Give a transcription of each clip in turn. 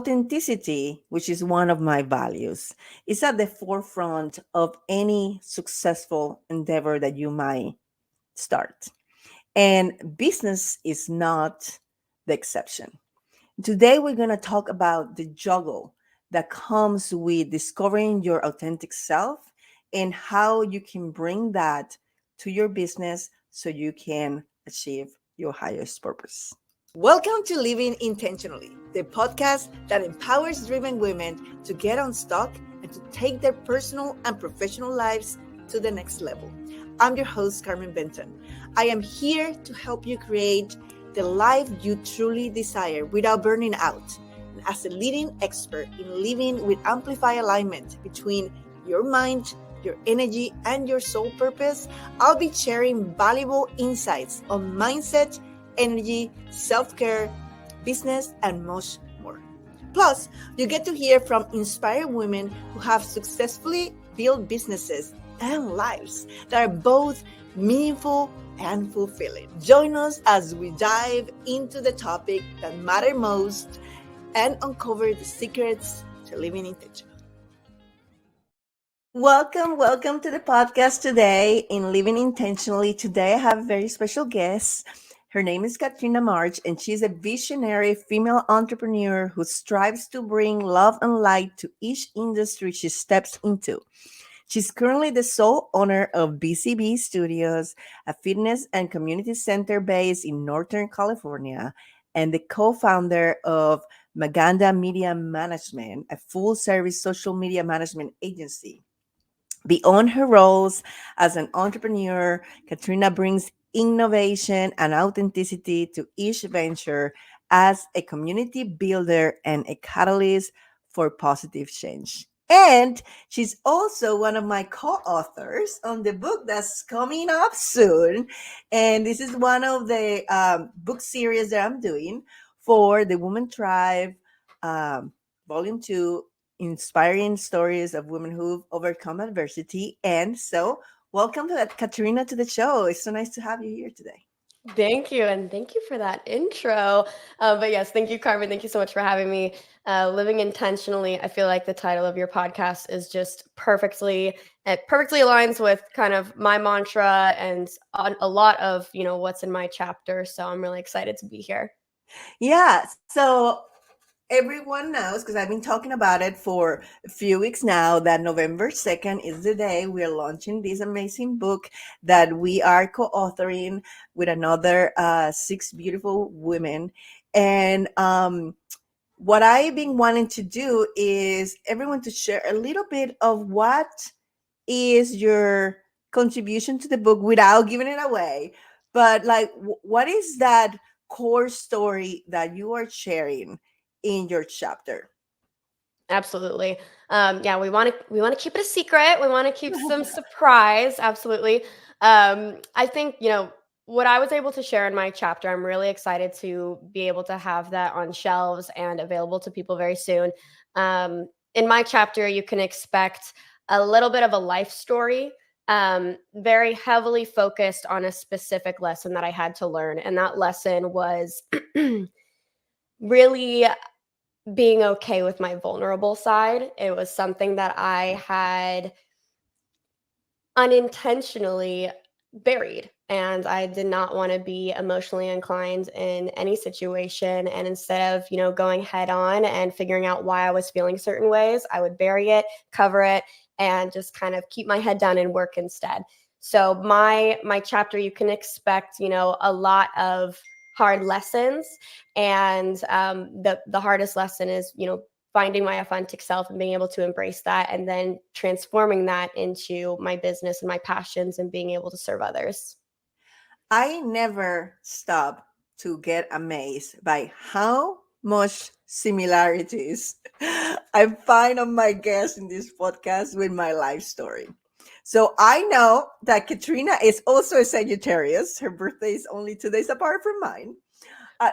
authenticity, which is one of my values, is at the forefront of any successful endeavor that you might start. And business is not the exception. Today, we're going to talk about the juggle that comes with discovering your authentic self and how you can bring that to your business so you can achieve your highest purpose. Welcome to Living Intentionally, the podcast that empowers driven women to get unstuck and to take their personal and professional lives to the next level. I'm your host, Carmen Benton. I am here to help you create the life you truly desire without burning out. And as a leading expert in living with amplified alignment between your mind, your energy, and your soul purpose, I'll be sharing valuable insights on mindset, energy, self-care, business, and much more. Plus, you get to hear from inspired women who have successfully built businesses and lives that are both meaningful and fulfilling. Join us as we dive into the topic that matter most and uncover the secrets to living intentional. Welcome to the podcast today in Living Intentionally. Today I have a very special guest. Her name is Katrina Marsh, and she's a visionary female entrepreneur who strives to bring love and light to each industry she steps into. She's currently the sole owner of BCB Studios, a fitness and community center based in Northern California, and the co-founder of Maganda Media Management, a full-service social media management agency. Beyond her roles as an entrepreneur, Katrina brings innovation and authenticity to each venture as a community builder and a catalyst for positive change. And she's also one of my co-authors on the book that's coming up soon. And this is one of the book series that I'm doing for the Woman Tribe, Volume 2, inspiring stories of women who've overcome adversity. And so, welcome to Katrina to the show. It's so nice to have you here today. Thank you. And thank you for that intro. But yes, thank you, Carmen. Thank you so much for having me. Living Intentionally, I feel like the title of your podcast is just it perfectly aligns with kind of my mantra and a lot of, what's in my chapter. So I'm really excited to be here. Yeah. So, everyone knows, because I've been talking about it for a few weeks now, that November 2nd is the day we are launching this amazing book that we are co-authoring with another 6 beautiful women. And what I've been wanting to do is everyone to share a little bit of what is your contribution to the book without giving it away. But like, what is that core story that you are sharing in your chapter? Absolutely. Yeah, we want to keep it a secret. We want to keep some surprise. Absolutely. I think, what I was able to share in my chapter, I'm really excited to be able to have that on shelves and available to people very soon. In my chapter, you can expect a little bit of a life story, very heavily focused on a specific lesson that I had to learn. And that lesson was really being okay with my vulnerable side. It was something that I had unintentionally buried, and I did not want to be emotionally inclined in any situation. And instead of, going head on and figuring out why I was feeling certain ways, I would bury it, cover it, and just kind of keep my head down and work instead. So my chapter, you can expect, a lot of hard lessons. And the hardest lesson is, finding my authentic self and being able to embrace that, and then transforming that into my business and my passions and being able to serve others. I never stop to get amazed by how much similarities I find on my guests in this podcast with my life story. So I know that Katrina is also a Sagittarius. Her birthday is only 2 days apart from mine.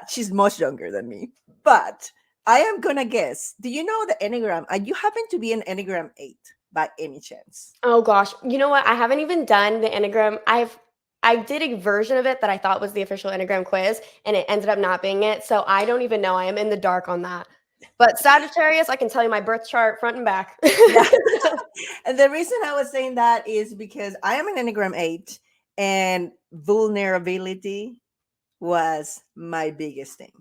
She's much younger than me, but I am gonna guess. Do you know the Enneagram? You happen to be an Enneagram 8 by any chance? Oh gosh, you know what? I haven't even done the Enneagram. I did a version of it that I thought was the official Enneagram quiz, and it ended up not being it. So I don't even know. I am in the dark on that. But Sagittarius, I can tell you my birth chart front and back. Yeah. And the reason I was saying that is because I am an Enneagram 8, and vulnerability was my biggest thing.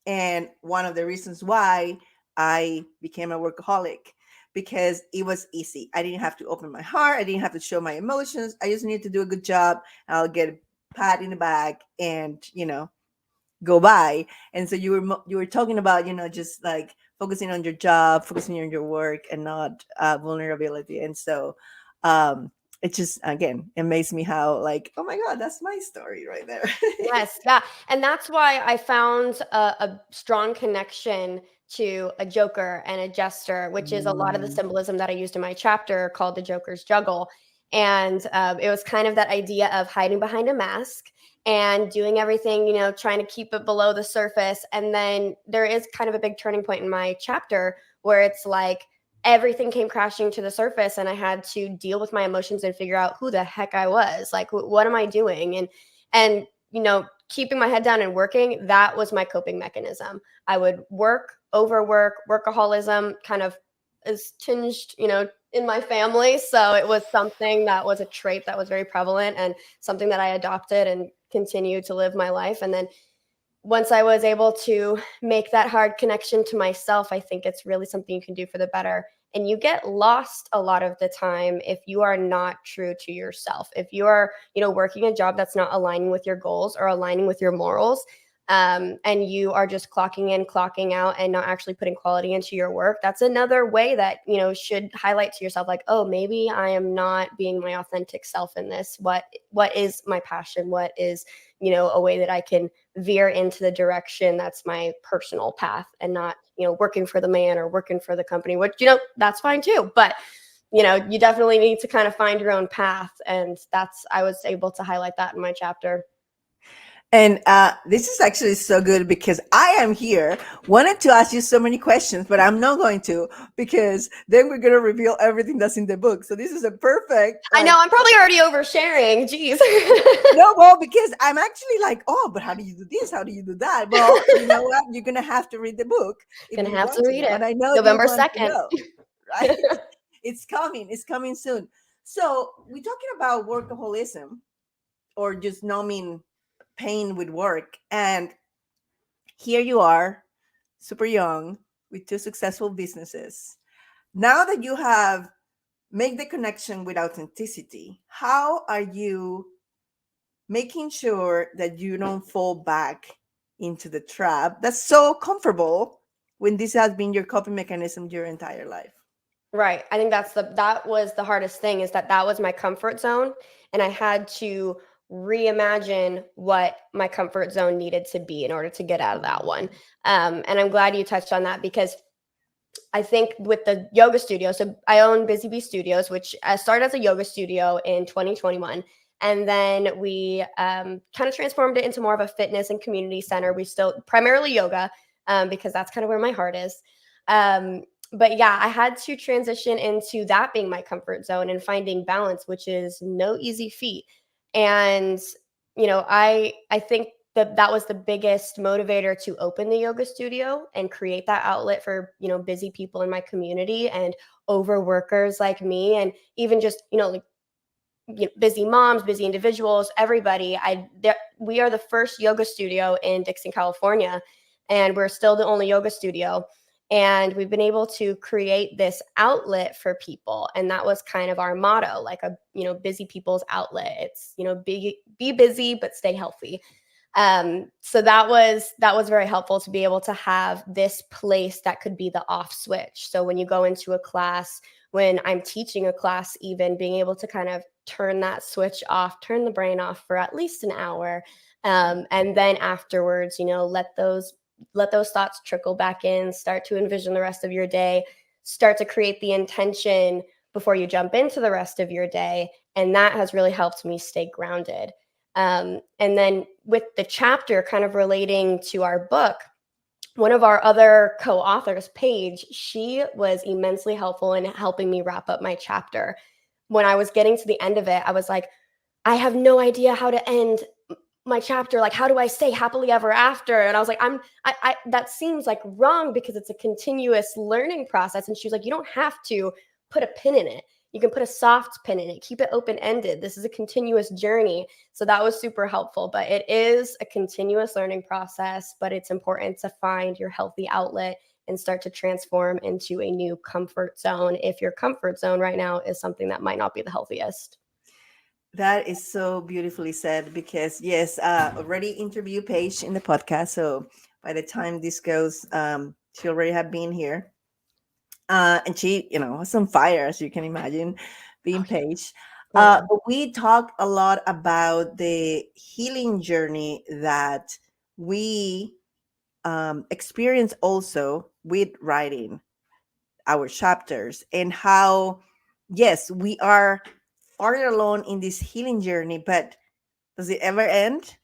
And one of the reasons why I became a workaholic, because it was easy. I didn't have to open my heart. I didn't have to show my emotions. I just needed to do a good job. I'll get a pat in the back and, go by. And so you were talking about, just like focusing on your job, focusing on your work, and not vulnerability. And so it just, again, amazed me how, like, oh my god, that's my story right there. Yes, yeah. And that's why I found a strong connection to a joker and a jester, which is a lot of the Mm. symbolism that I used in my chapter called the Jokers Juggle. And it was kind of that idea of hiding behind a mask and doing everything, trying to keep it below the surface. And then there is kind of a big turning point in my chapter where it's like everything came crashing to the surface and I had to deal with my emotions and figure out who the heck I was. Like, what am I doing? And keeping my head down and working, that was my coping mechanism. I would work, overwork, workaholism kind of is tinged, in my family. So it was something that was a trait that was very prevalent and something that I adopted and continue to live my life. And then once I was able to make that hard connection to myself, I think it's really something you can do for the better. And you get lost a lot of the time if you are not true to yourself. If you are, working a job that's not aligning with your goals or aligning with your morals, and you are just clocking in, clocking out, and not actually putting quality into your work, that's another way that, should highlight to yourself, like, oh, maybe I am not being my authentic self in this. What is my passion? What is, a way that I can veer into the direction that's my personal path and not, working for the man or working for the company, which, that's fine too. But, you definitely need to kind of find your own path. And I was able to highlight that in my chapter. And this is actually so good because I am here, wanted to ask you so many questions, but I'm not going to, because then we're going to reveal everything that's in the book. So this is a perfect, I like, know I'm probably already oversharing. Jeez. no, well, because I'm actually like, oh, but how do you do this? How do you do that? Well, you know what? You're going to have to read the book if Gonna you have want to to read know. it. And I know you November want to 2nd. know, right? It's coming soon. So we're talking about workaholism, or just numbing pain with work. And here you are, super young, with two successful businesses. Now that you have made the connection with authenticity, how are you making sure that you don't fall back into the trap that's so comfortable when this has been your coping mechanism your entire life? Right. I think that was the hardest thing, is that was my comfort zone, and I had to reimagine what my comfort zone needed to be in order to get out of that one. And I'm glad you touched on that, because I think with the yoga studio, so I own Busy Bee Studios, which started as a yoga studio in 2021. And then we kind of transformed it into more of a fitness and community center. We still primarily yoga, because that's kind of where my heart is. But yeah, I had to transition into that being my comfort zone and finding balance, which is no easy feat. And I think that was the biggest motivator to open the yoga studio and create that outlet for busy people in my community and overworkers like me, and even just like busy moms, busy individuals, everybody. We are the first yoga studio in Dixon, California, and we're still the only yoga studio. And we've been able to create this outlet for people, and that was kind of our motto, like a busy people's outlet. It's be busy but stay healthy. So that was very helpful to be able to have this place that could be the off switch. So when you go into a class, when I'm teaching a class, even being able to kind of turn that switch off, turn the brain off for at least an hour, and then afterwards, let those thoughts trickle back in, start to envision the rest of your day, start to create the intention before you jump into the rest of your day, and that has really helped me stay grounded. And then with the chapter kind of relating to our book, one of our other co-authors, Paige, she was immensely helpful in helping me wrap up my chapter. When I was getting to the end of it, I was like, I have no idea how to end my chapter, like, how do I stay happily ever after? And I was like, I that seems like wrong because it's a continuous learning process. And she was like, you don't have to put a pin in it. You can put a soft pin in it, keep it open ended. This is a continuous journey. So that was super helpful. But it is a continuous learning process, but it's important to find your healthy outlet and start to transform into a new comfort zone if your comfort zone right now is something that might not be the healthiest. That is so beautifully said because yes, already interview Paige in the podcast. So by the time this goes, she already have been here. And she, was on fire, as you can imagine, being Paige. Oh yeah. But we talk a lot about the healing journey that we experience also with writing our chapters, and how, yes, we are farther along in this healing journey, but does it ever end?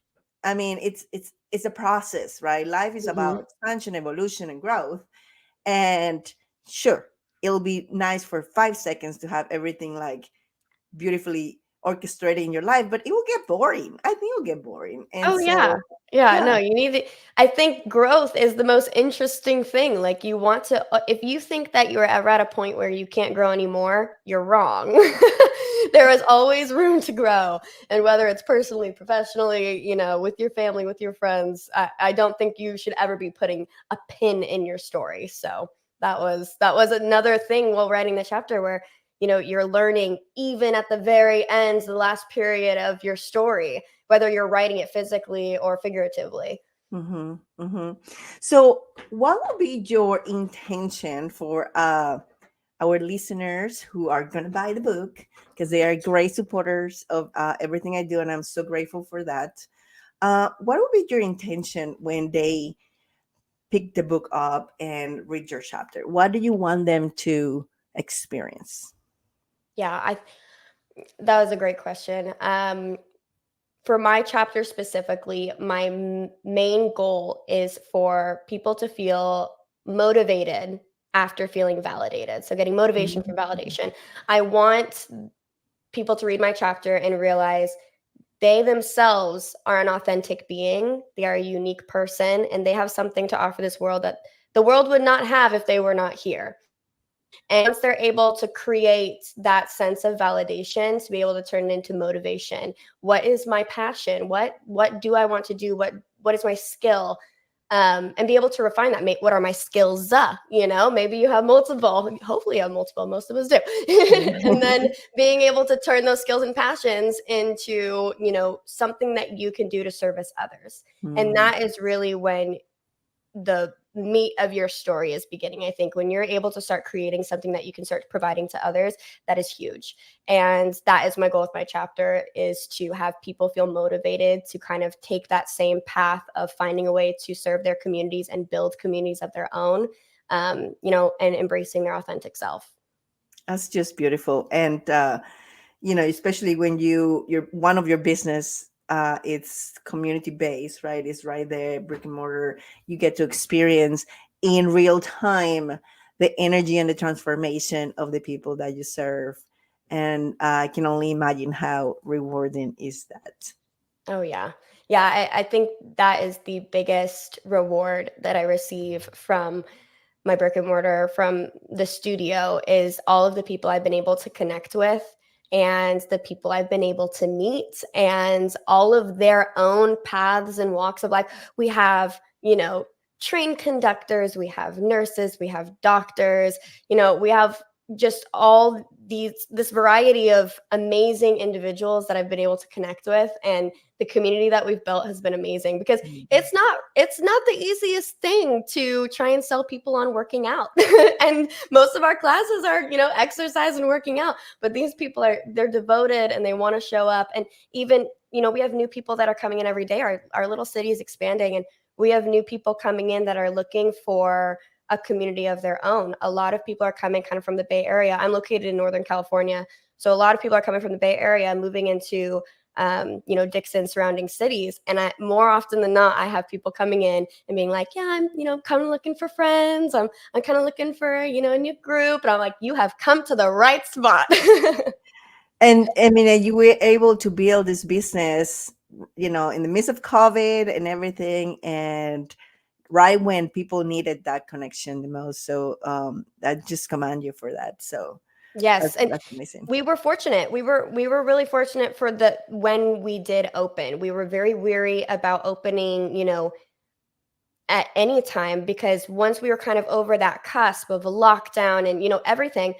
I mean, it's a process, right? Life is about Mhm. expansion, evolution, and growth. And sure, it'll be nice for 5 seconds to have everything like beautifully orchestrated in your life, but it will get boring. I think it'll get boring. And Oh, yeah. so, Yeah, yeah. no, you need to I think growth is the most interesting thing, like, you want to if you think that you're ever at a point where you can't grow anymore, you're wrong. There is always room to grow, and whether it's personally, professionally, with your family, with your friends, I don't think you should ever be putting a pin in your story, so that was another thing while writing the chapter where, you're learning even at the very end, the last period of your story, whether you're writing it physically or figuratively. Hmm. Hmm. So, what would be your intention for our listeners who are going to buy the book, because they are great supporters of everything I do, and I'm so grateful for that. What would be your intention when they pick the book up and read your chapter? What do you want them to experience? Yeah, that was a great question. For my chapter specifically, my main goal is for people to feel motivated after feeling validated. So, getting motivation from Mhm. validation. I want people to read my chapter and realize they themselves are an authentic being. They are a unique person and they have something to offer this world that the world would not have if they were not here. And once they're able to create that sense of validation to be able to turn it into motivation, what is my passion? What do I want to do? What is my skill? And be able to refine that. What are my skills? Maybe you have multiple. Hopefully, you have multiple. Most of us do. And then being able to turn those skills and passions into something that you can do to service others. And Mm. that is really when the meat of your story is beginning. I think when you're able to start creating something that you can start providing to others, that is huge. And that is my goal with my chapter, is to have people feel motivated to kind of take that same path of finding a way to serve their communities and build communities of their own, and embracing their authentic self. That's just beautiful. And especially when you're one of your business, it's community based, right? It's right there, brick and mortar. You get to experience in real time the energy and the transformation of the people that you serve. And I can only imagine how rewarding is that. Oh, yeah. Yeah, I think that is the biggest reward that I receive from my brick and mortar, from the studio, is all of the people I've been able to connect with and the people I've been able to meet and all of their own paths and walks of life. We have, train conductors, we have nurses, we have doctors, we have just all this variety of amazing individuals that I've been able to connect with, and the community that we've built has been amazing because Mhm. it's not the easiest thing to try and sell people on working out. And most of our classes are, exercise and working out, but these people they're devoted and they want to show up. And even, we have new people that are coming in every day. Our little city is expanding, and we have new people coming in that are looking for a community of their own. A lot of people are coming kind of from the Bay Area. I'm located in Northern California, so a lot of people are coming from the Bay Area, moving into Dixon, surrounding cities. And more often than not, I have people coming in and being like, yeah, I'm, kind of looking for friends. I'm kind of looking for, a new group. And I'm like, you have come to the right spot. And I mean, you were able to build this business in the midst of COVID and everything, and right when people needed that connection the most. So I just commend you for that. So Yes, and that's amazing. we were fortunate. We were really fortunate for the when we did open. We were very weary about opening, at any time, because once we were kind of over that cusp of a lockdown and everything,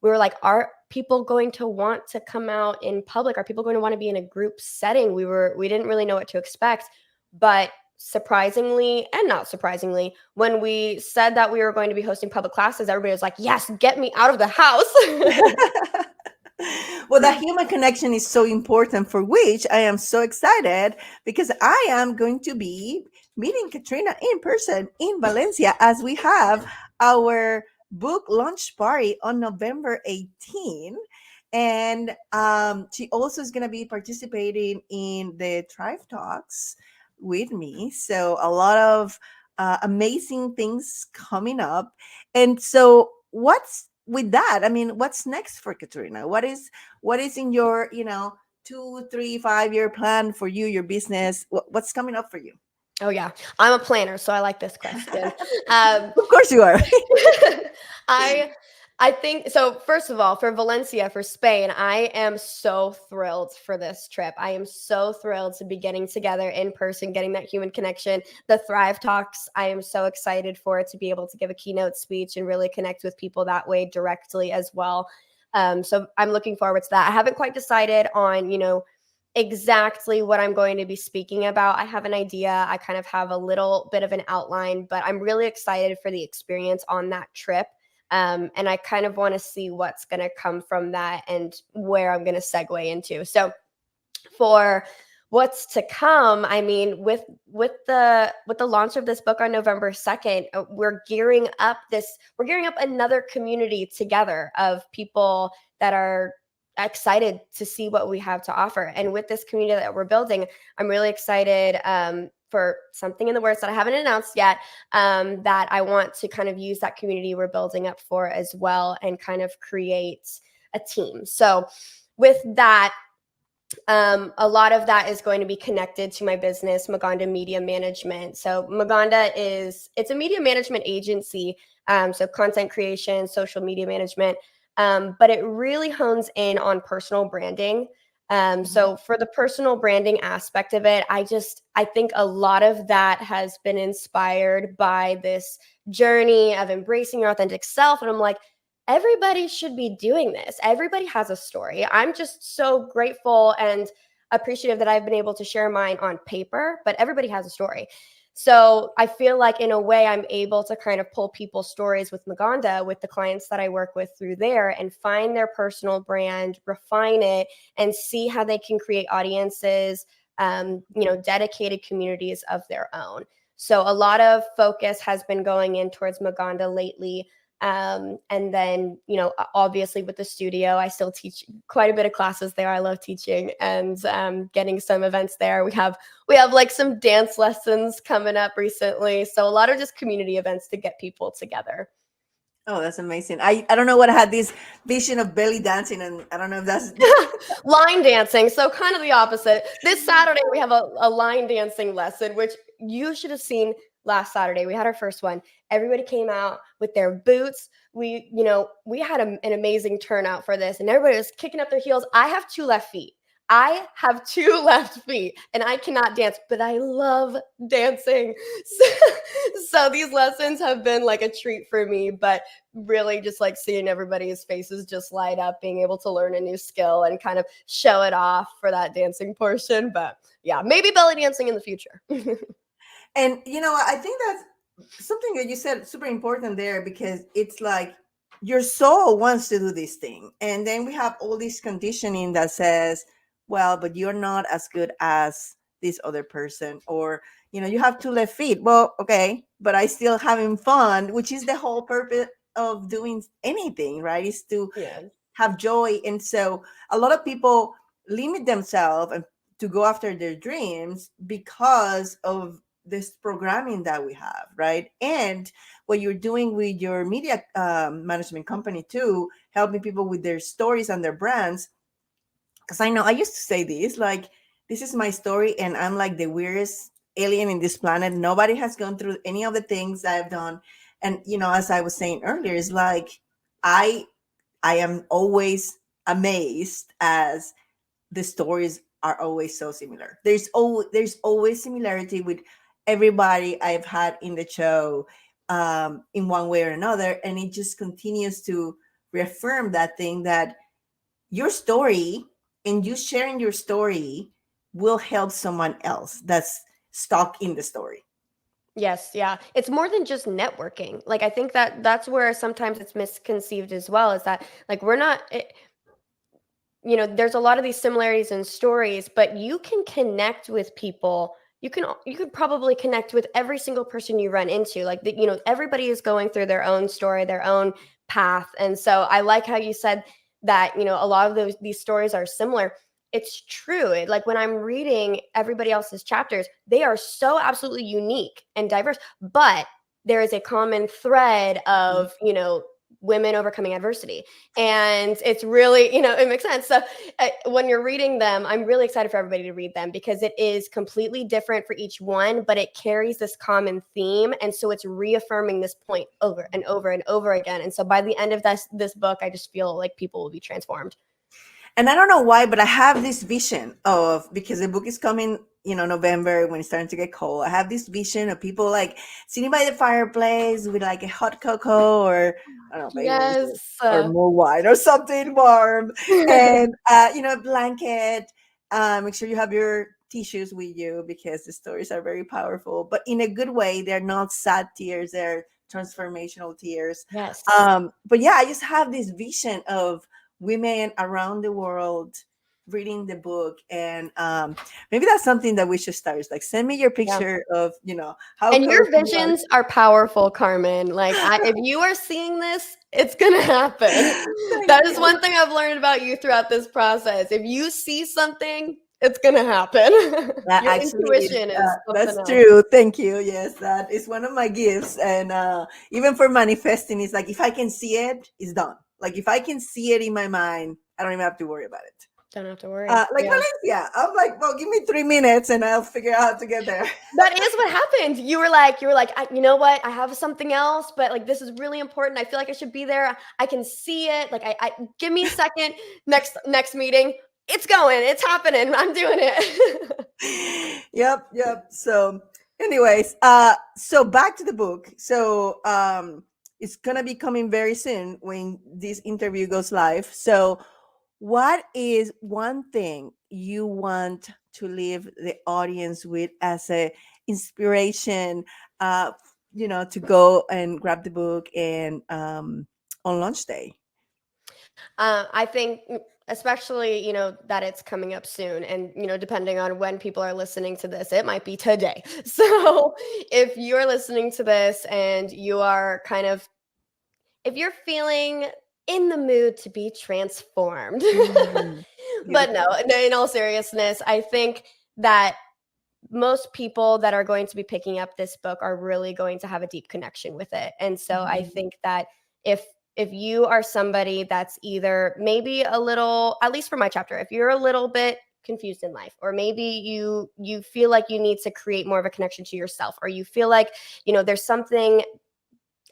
we were like, are people going to want to come out in public? Are people going to want to be in a group setting? We didn't really know what to expect, but surprisingly and not surprisingly, when we said that we were going to be hosting public classes, everybody was like, yes, get me out of the house. Well, that human connection is so important, for which I am so excited, because I am going to be meeting Katrina in person in Valencia, as we have our book launch party on November 18. And she also is going to be participating in the Thrive Talks with me. So a lot of amazing things coming up. And so, what's with that? I mean, what's next for Katrina? What is in your 2, 3, 5 year plan for you, your business? What's coming up for you? Oh yeah, I'm a planner, so I like this question. Of course you are. I I think so. First of all, for Valencia, for Spain, I am so thrilled for this trip. I am so thrilled to be getting together in person, getting that human connection. The Thrive Talks, I am so excited for it, to be able to give a keynote speech and really connect with people that way directly as well. So I'm looking forward to that. I haven't quite decided on, exactly what I'm going to be speaking about. I have an idea. I kind of have a little bit of an outline, but I'm really excited for the experience on that trip. And I kind of want to see what's going to come from that and where I'm going to segue into. So for what's to come, I mean, with the launch of this book on November 2nd, we're gearing up another community together of people that are excited to see what we have to offer. And with this community that we're building, I'm really excited for something in the works that I haven't announced yet, that I want to kind of use that community we're building up for as well, and kind of create a team. So with that, a lot of that is going to be connected to my business, Maganda Media Management. So Maganda it's a media management agency, so content creation, social media management, but it really hones in on personal branding. Mhm. So for the personal branding aspect of it, I think a lot of that has been inspired by this journey of embracing your authentic self. And I'm like, everybody should be doing this. Everybody has a story. I'm just so grateful and appreciative that I've been able to share mine on paper, but everybody has a story. So I feel like, in a way, I'm able to kind of pull people's stories with Maganda, with the clients that I work with through there, and find their personal brand, refine it, and see how they can create audiences, dedicated communities of their own. So a lot of focus has been going in towards Maganda lately. And then, obviously with the studio, I still teach quite a bit of classes there. I love teaching, and getting some events there. We have like some dance lessons coming up recently. So a lot of just community events to get people together. Oh, that's amazing. I don't know what I had this vision of belly dancing, and I don't know if that's Line dancing. So kind of the opposite. This Saturday we have a line dancing lesson, which you should have seen last Saturday. We had our first one. Everybody came out with their boots. We had an amazing turnout for this, and everybody was kicking up their heels. I have two left feet. I have two left feet, and I cannot dance, but I love dancing. So these lessons have been like a treat for me, but really just like seeing everybody's faces just light up, being able to learn a new skill and kind of show it off for that dancing portion. But yeah, maybe belly dancing in the future. and I think that's something that you said super important there, because it's like your soul wants to do this thing, and then we have all this conditioning that says, well, but you're not as good as this other person, or you have 2 left feet. Well, okay, but I still having fun, which is the whole purpose of doing anything, right? Is to Yeah. have joy. And so a lot of people limit themselves and to go after their dreams because of this programming that we have, right? And what you're doing with your media management company too, helping people with their stories and their brands. Because I know I used to say this, like, this is my story, and I'm like the weirdest alien in this planet. Nobody has gone through any of the things I've done. And as I was saying earlier, it's like I I am always amazed as the stories are always so similar. There's always similarity with everybody I've had in the show, in one way or another, and it just continues to reaffirm that thing, that your story and you sharing your story will help someone else that's stuck in the story. Yes, yeah. It's more than just networking. Like I think that that's where sometimes it's misconceived as well, is that like we're not there's a lot of these similarities in stories, but you can connect with people. You could probably connect with every single person you run into. Like everybody is going through their own story, their own path. And so I like how you said that, a lot of these stories are similar. It's true. Like when I'm reading everybody else's chapters, they are so absolutely unique and diverse, but there is a common thread of, women overcoming adversity. And it's really, it makes sense. So when you're reading them, I'm really excited for everybody to read them because it is completely different for each one, but it carries this common theme. And so it's reaffirming this point over and over and over again. And so by the end of this book, I just feel like people will be transformed. And I don't know why, but I have this vision of, because the book is coming, November, when it's starting to get cold. I have this vision of people like sitting by the fireplace with like a hot cocoa, or I don't know, Baileys, Yes. or more wine or something warm, and a blanket. Make sure you have your tissues with you, because the stories are very powerful, but in a good way. They're not sad tears; they're transformational tears. Yes. But yeah, I just have this vision of women around the world reading the book, and maybe that's something that we should start. It's like, send me your Yeah. picture of how And cozy your you are. visions are powerful, Carmen. Like, if you are seeing this, it's gonna happen. Thank That is you. one thing I've learned about you throughout this process. If you see something, it's gonna happen. That Your actually is, intuition is something that's else. true. Thank you. Yes, that is one of my gifts. And even for manifesting, it's like, if I can see it, it's done. Like, if I can see it in my mind, I don't even have to worry about it. Don't have to worry. Like Yeah. Valencia, I'm like, well, give me 3 minutes and I'll figure out how to get there. That is what happened. You were like, you know what? I have something else, but like this is really important. I feel like I should be there. I can see it. Like I give me a second. Next meeting. It's going. It's happening. I'm doing it. Yep. So, anyways, so back to the book. So, it's gonna be coming very soon when this interview goes live. So, what is one thing you want to leave the audience with as a inspiration, to go and grab the book and on launch day? I think, especially, that it's coming up soon. And, depending on when people are listening to this, it might be today. So if you're listening to this and you are if you're feeling in the mood to be transformed, Mm, but no, beautiful. in all seriousness, I think that most people that are going to be picking up this book are really going to have a deep connection with it. And so I Mhm. think that if you are somebody that's either maybe a little, at least for my chapter, if you're a little bit confused in life, or maybe you feel like you need to create more of a connection to yourself, or you feel like there's something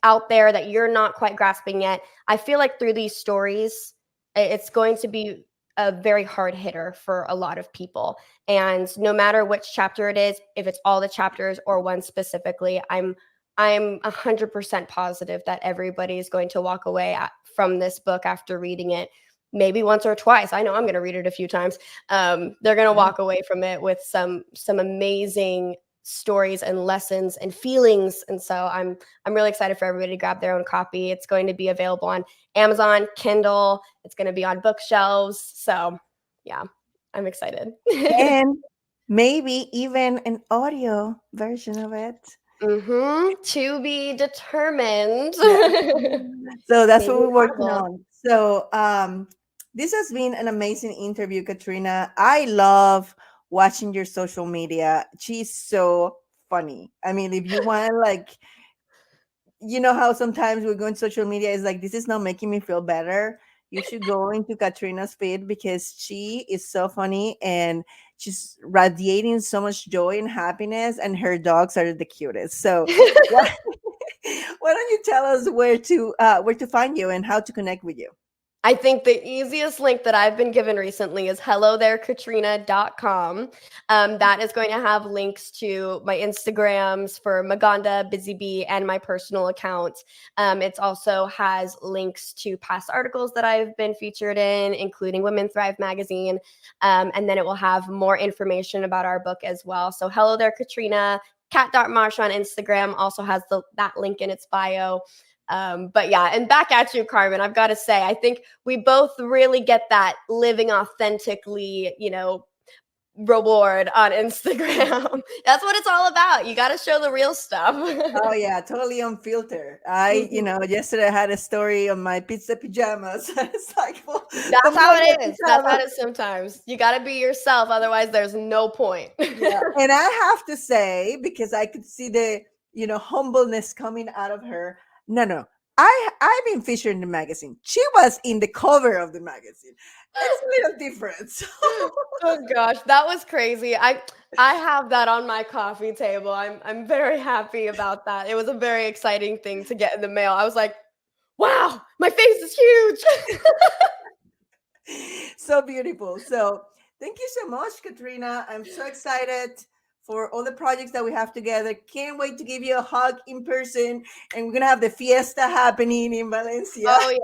out there that you're not quite grasping yet, I feel like through these stories, it's going to be a very hard hitter for a lot of people. And no matter which chapter it is, if it's all the chapters or one specifically, I'm 100% positive that everybody is going to walk away from this book after reading it maybe once or twice. I know I'm going to read it a few times. They're going to walk away from it with some amazing stories and lessons and feelings. And so I'm really excited for everybody to grab their own copy. It's going to be available on Amazon, Kindle. It's going to be on bookshelves. So yeah, I'm excited. And maybe even an audio version of it. To be determined. Yeah. So that's Maybe what we're an working audible. on. So, this has been an amazing interview, Katrina. I love watching your social media. She's so funny. I mean, if you want, like, how sometimes we go on social media, is like, this is not making me feel better. you should go into Katrina's feed because she is so funny and she's radiating so much joy and happiness, and her dogs are the cutest. So, why, why don't you tell us where to find you and how to connect with you? I think the easiest link that I've been given recently is hellothereKatrina.com. That is going to have links to my Instagrams for Maganda, Busy Bee, and my personal account. It also has links to past articles that I've been featured in, including Women Thrive magazine. And then it will have more information about our book as well. So Hello There Katrina, Cat.Marsh on Instagram also has that link in its bio. But yeah, and back at you, Carmen. I've got to say, I think we both really get that living authentically, reward on Instagram. That's what it's all about. You got to show the real stuff. Oh yeah, totally unfiltered. Yesterday I had a story on my pizza pajamas. It's like, well, That's how it is. That's how it is sometimes. You got to be yourself. Otherwise, there's no point. Yeah. And I have to say, because I could see the, humbleness coming out of her. No. I've been featured in the magazine. She was in the cover of the magazine. It's a little different. Oh gosh, that was crazy. I have that on my coffee table. I'm very happy about that. It was a very exciting thing to get in the mail. I was like, wow, my face is huge. So beautiful. So thank you so much, Katrina. I'm so excited for all the projects that we have together. Can't wait to give you a hug in person. And we're going to have the fiesta happening in Valencia. Oh, yeah,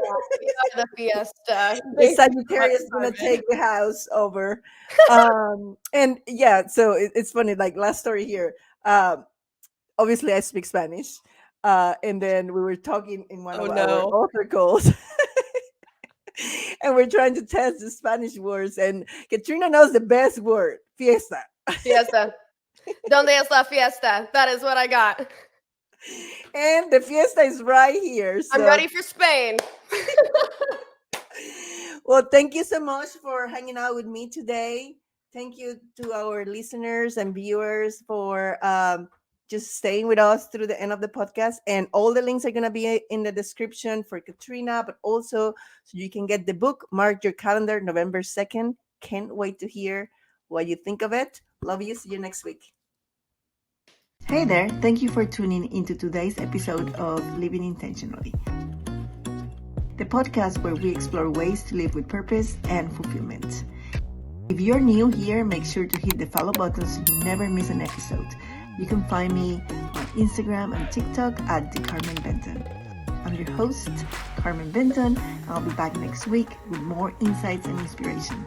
the fiesta. The Sagittarius is going to take the house over. And yeah, so it's funny. Like last story here. Obviously, I speak Spanish. And then we were talking in one of our author calls. And we're trying to test the Spanish words. And Katrina knows the best word, fiesta. Fiesta. Donde es la fiesta? That is what I got. And the fiesta is right here. So. I'm ready for Spain. Well, thank you so much for hanging out with me today. Thank you to our listeners and viewers for just staying with us through the end of the podcast. And all the links are going to be in the description for Katrina, but also so you can get the book. Mark your calendar, November 2nd. Can't wait to hear what you think of it. Love you. See you next week. Hey there. Thank you for tuning into today's episode of Living Intentionally, the podcast where we explore ways to live with purpose and fulfillment. If you're new here, make sure to hit the follow button so you never miss an episode. You can find me on Instagram and TikTok at the Carmen Benton. I'm your host, Carmen Benton. I'll be back next week with more insights and inspiration.